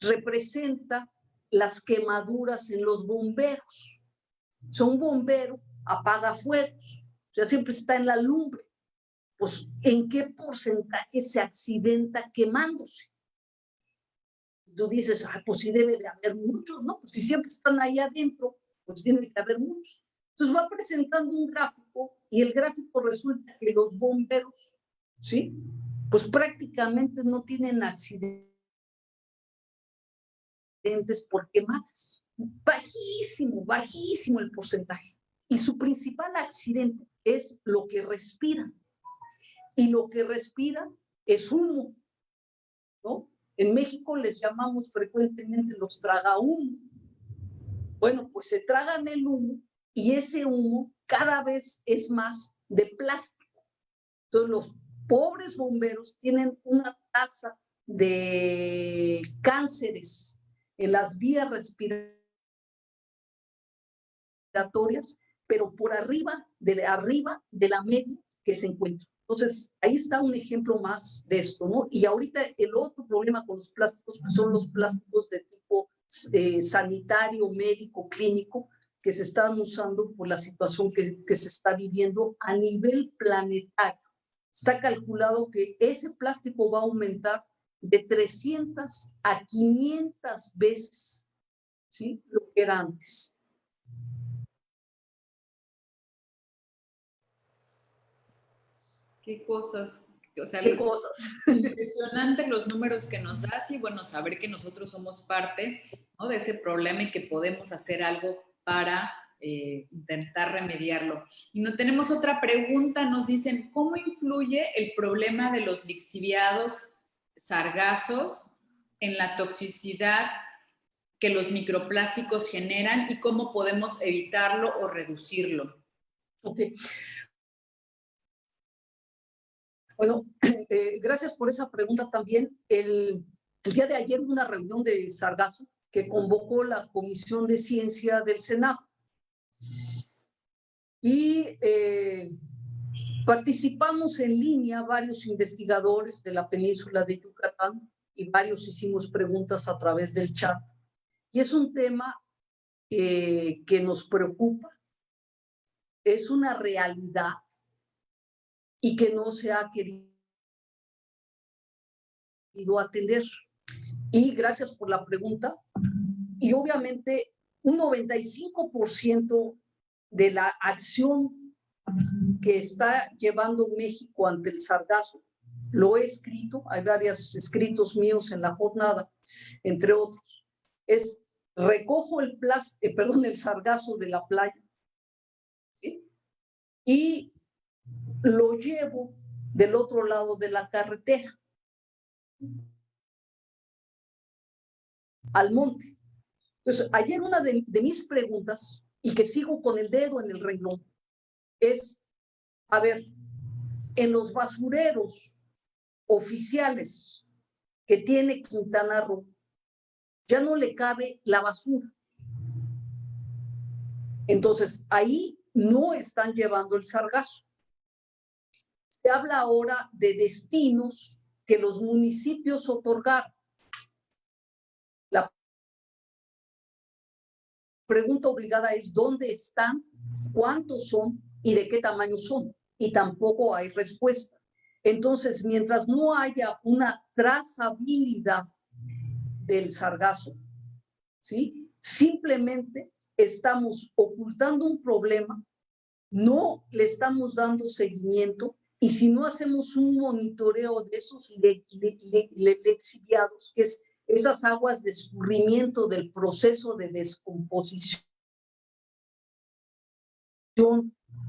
representa las quemaduras en los bomberos? O sea, un bombero apaga fuegos, o sea, siempre está en la lumbre. Pues, ¿en qué porcentaje se accidenta quemándose? Tú dices, pues sí debe de haber muchos, ¿no? Pues si siempre están ahí adentro, pues tiene que haber muchos. Entonces va presentando un gráfico y el gráfico resulta que los bomberos, ¿sí? Pues prácticamente no tienen accidentes por quemadas. Bajísimo, bajísimo el porcentaje. Y su principal accidente es lo que respiran. Y lo que respiran es humo, ¿no? En México les llamamos frecuentemente los tragahumo. Bueno, pues se tragan el humo y ese humo cada vez es más de plástico. Entonces los pobres bomberos tienen una tasa de cánceres en las vías respiratorias, pero por arriba de la media que se encuentra. Entonces, ahí está un ejemplo más de esto, ¿no? Y ahorita el otro problema con los plásticos pues son los plásticos de tipo sanitario, médico, clínico, que se están usando por la situación que se está viviendo a nivel planetario. Está calculado que ese plástico va a aumentar de 300 a 500 veces, ¿sí? Lo que era antes. Qué cosas, o sea, ¿Qué cosas? Impresionante los números que nos das y bueno, saber que nosotros somos parte, ¿no?, de ese problema y que podemos hacer algo para intentar remediarlo. Y no tenemos otra pregunta, nos dicen, ¿cómo influye el problema de los lixiviados sargazos en la toxicidad que los microplásticos generan y cómo podemos evitarlo o reducirlo? Ok. Bueno, gracias por esa pregunta también. El día de ayer hubo una reunión de sargazo que convocó la Comisión de Ciencia del Senado. Y participamos en línea varios investigadores de la península de Yucatán y varios hicimos preguntas a través del chat. Y es un tema que nos preocupa, es una realidad y que no se ha querido ido a atender. Y gracias por la pregunta. Y obviamente un 95% de la acción que está llevando México ante el sargazo, lo he escrito, hay varios escritos míos en la jornada, entre otros, es recojo el sargazo de la playa, ¿sí? Y lo llevo del otro lado de la carretera al monte. Entonces, ayer una de mis preguntas, y que sigo con el dedo en el renglón, es, a ver, en los basureros oficiales que tiene Quintana Roo, ya no le cabe la basura. Entonces, ahí no están llevando el sargazo. Se habla ahora de destinos que los municipios otorgaron. La pregunta obligada es dónde están, cuántos son y de qué tamaño son. Y tampoco hay respuesta. Entonces, mientras no haya una trazabilidad del sargazo, ¿sí? Simplemente estamos ocultando un problema, no le estamos dando seguimiento, y si no hacemos un monitoreo de esos lexiviados, que es esas aguas de escurrimiento del proceso de descomposición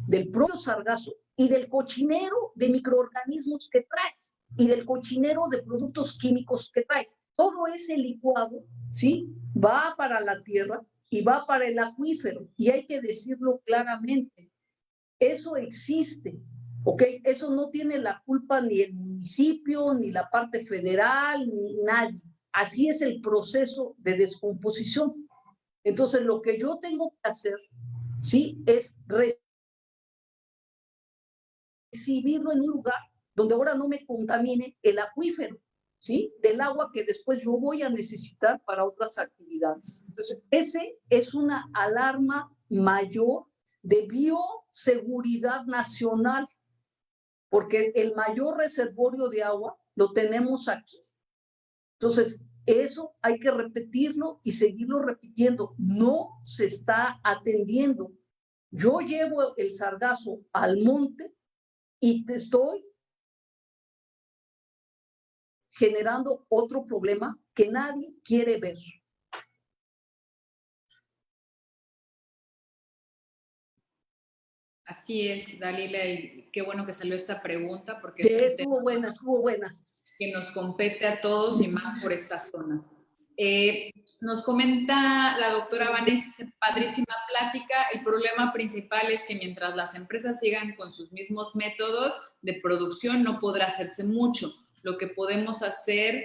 del propio sargazo y del cochinero de microorganismos que trae y del cochinero de productos químicos que trae. Todo ese licuado, ¿sí? Va para la tierra y va para el acuífero, y hay que decirlo claramente. Eso existe, ¿ok? Eso no tiene la culpa ni el municipio, ni la parte federal, ni nadie. Así es el proceso de descomposición. Entonces, lo que yo tengo que hacer, ¿sí? Es recibirlo en un lugar donde ahora no me contamine el acuífero, ¿sí? Del agua que después yo voy a necesitar para otras actividades. Entonces, ese es una alarma mayor de bioseguridad nacional, porque el mayor reservorio de agua lo tenemos aquí. Entonces, eso hay que repetirlo y seguirlo repitiendo. No se está atendiendo. Yo llevo el sargazo al monte y te estoy generando otro problema que nadie quiere ver. Así es, Dalila, y qué bueno que salió esta pregunta porque Sí, es un tema estuvo buena. que nos compete a todos y más por estas zonas. Nos comenta la doctora Vanessa, padrísima plática. El problema principal es que mientras las empresas sigan con sus mismos métodos de producción, no podrá hacerse mucho. Lo que podemos hacer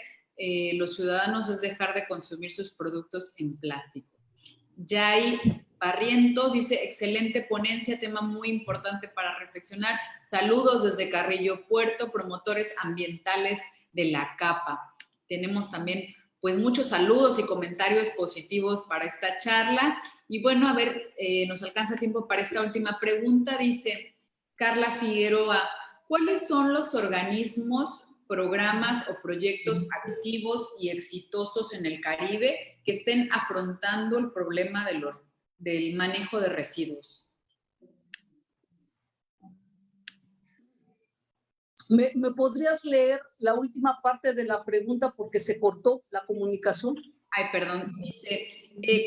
los ciudadanos es dejar de consumir sus productos en plástico. Yay Barrientos dice, excelente ponencia, tema muy importante para reflexionar. Saludos desde Carrillo Puerto, promotores ambientales de la CAPA. Tenemos también pues muchos saludos y comentarios positivos para esta charla. Y bueno, a ver, nos alcanza tiempo para esta última pregunta. Dice Carla Figueroa, ¿cuáles son los organismos, programas o proyectos activos y exitosos en el Caribe que estén afrontando el problema del manejo de residuos? ¿Me podrías leer la última parte de la pregunta porque se cortó la comunicación? Ay, perdón, dice,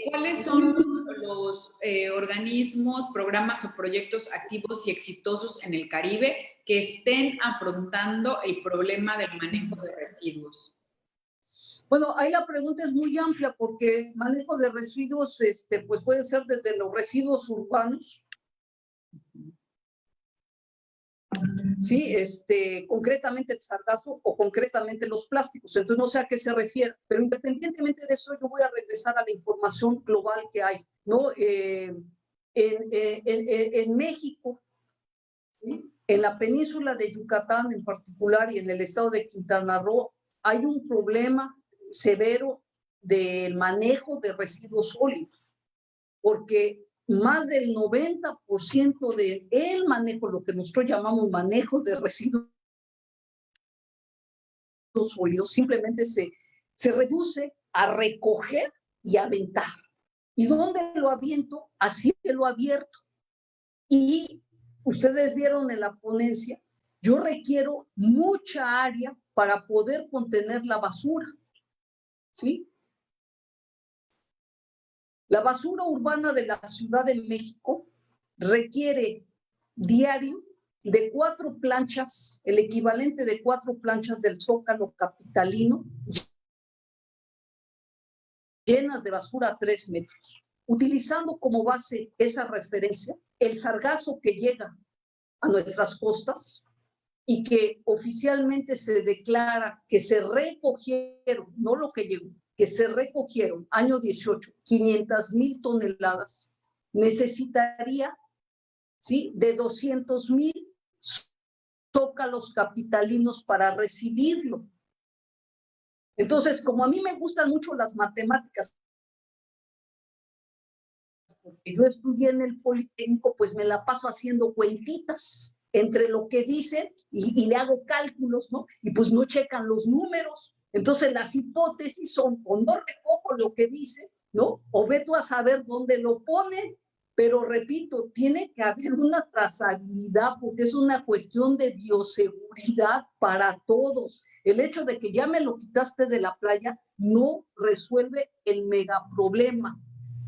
¿cuáles son los organismos, programas o proyectos activos y exitosos en el Caribe que estén afrontando el problema del manejo de residuos? Bueno, ahí la pregunta es muy amplia porque manejo de residuos, pues puede ser desde los residuos urbanos, sí, concretamente el sargazo o concretamente los plásticos. Entonces no sé a qué se refiere, pero independientemente de eso, yo voy a regresar a la información global que hay, ¿no? En México, ¿sí? En la península de Yucatán en particular y en el estado de Quintana Roo, hay un problema severo del manejo de residuos sólidos, porque más del 90% del manejo, lo que nosotros llamamos manejo de residuos sólidos, simplemente se reduce a recoger y aventar. ¿Y dónde lo aviento? A cielo abierto. Y ustedes vieron en la ponencia, yo requiero mucha área para poder contener la basura, ¿sí? La basura urbana de la Ciudad de México requiere diario de 4 planchas, el equivalente de 4 planchas del Zócalo capitalino, llenas de basura a 3 metros. Utilizando como base esa referencia, el sargazo que llega a nuestras costas y que oficialmente se declara que se recogieron, no lo que llegó, que se recogieron, año 18, 500,000 toneladas, necesitaría, ¿sí?, de 200,000 zócalos capitalinos para recibirlo. Entonces, como a mí me gustan mucho las matemáticas, porque yo estudié en el Politécnico, pues me la paso haciendo cuentitas entre lo que dicen y le hago cálculos, ¿no? Y pues no checan los números. Entonces las hipótesis son, o no recojo lo que dice, ¿no? O ve tú a saber dónde lo ponen. Pero repito, tiene que haber una trazabilidad porque es una cuestión de bioseguridad para todos. El hecho de que ya me lo quitaste de la playa no resuelve el megaproblema.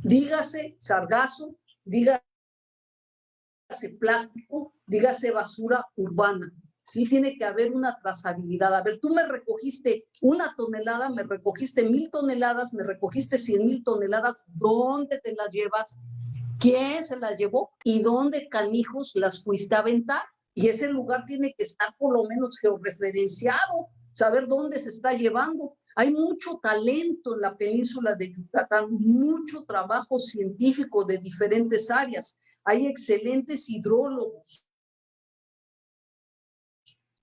Dígase sargazo, dígase plástico, dígase basura urbana. Sí tiene que haber una trazabilidad. A ver, tú me recogiste 1 tonelada, me recogiste 1,000 toneladas, me recogiste 100,000 toneladas. ¿Dónde te las llevas? ¿Quién se las llevó? ¿Y dónde, canijos, las fuiste a aventar? Y ese lugar tiene que estar por lo menos georreferenciado, saber dónde se está llevando. Hay mucho talento en la península de Yucatán, mucho trabajo científico de diferentes áreas. Hay excelentes hidrólogos,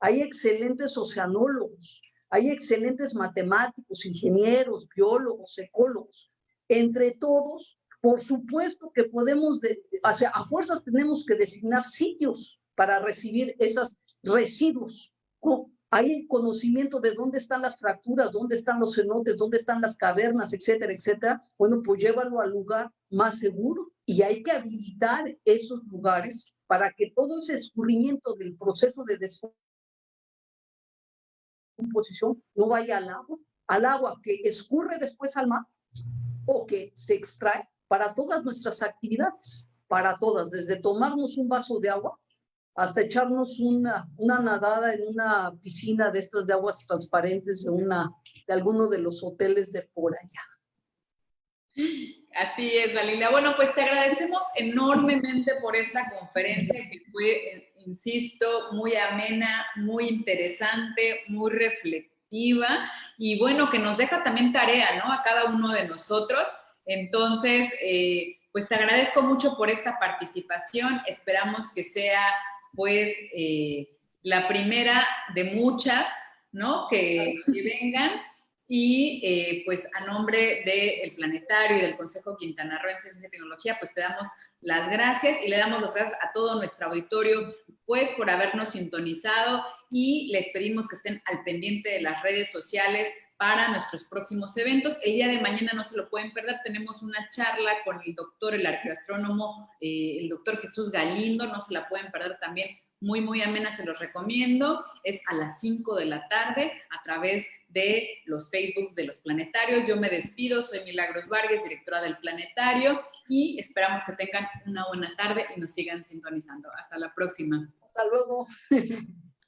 hay excelentes oceanólogos, hay excelentes matemáticos, ingenieros, biólogos, ecólogos. Entre todos, por supuesto que podemos, o sea, a fuerzas tenemos que designar sitios para recibir esos residuos. ¿No? Hay conocimiento de dónde están las fracturas, dónde están los cenotes, dónde están las cavernas, etcétera, etcétera. Bueno, pues llévalo al lugar más seguro y hay que habilitar esos lugares para que todo ese escurrimiento del proceso de descomposición no vaya al agua que escurre después al mar o que se extrae para todas nuestras actividades, para todas, desde tomarnos un vaso de agua hasta echarnos una nadada en una piscina de estas de aguas transparentes de alguno de los hoteles de por allá. Así es, Dalila. Bueno, pues te agradecemos enormemente por esta conferencia que fue, insisto, muy amena, muy interesante, muy reflexiva y bueno, que nos deja también tarea, ¿no? A cada uno de nosotros. Entonces, pues te agradezco mucho por esta participación. Esperamos que sea, pues, la primera de muchas, ¿no? Que vengan. Y pues a nombre del Planetario y del Consejo Quintanarroense de Ciencia y Tecnología, pues te damos las gracias y le damos las gracias a todo nuestro auditorio, pues por habernos sintonizado y les pedimos que estén al pendiente de las redes sociales para nuestros próximos eventos. El día de mañana no se lo pueden perder, tenemos una charla con el doctor, el arqueoastrónomo, el doctor Jesús Galindo, no se la pueden perder también, muy, muy amena, se los recomiendo. Es a las 5 de la tarde a través de los Facebooks de los Planetarios. Yo me despido, soy Milagros Vargas, directora del Planetario, y esperamos que tengan una buena tarde y nos sigan sintonizando. Hasta la próxima. Hasta luego.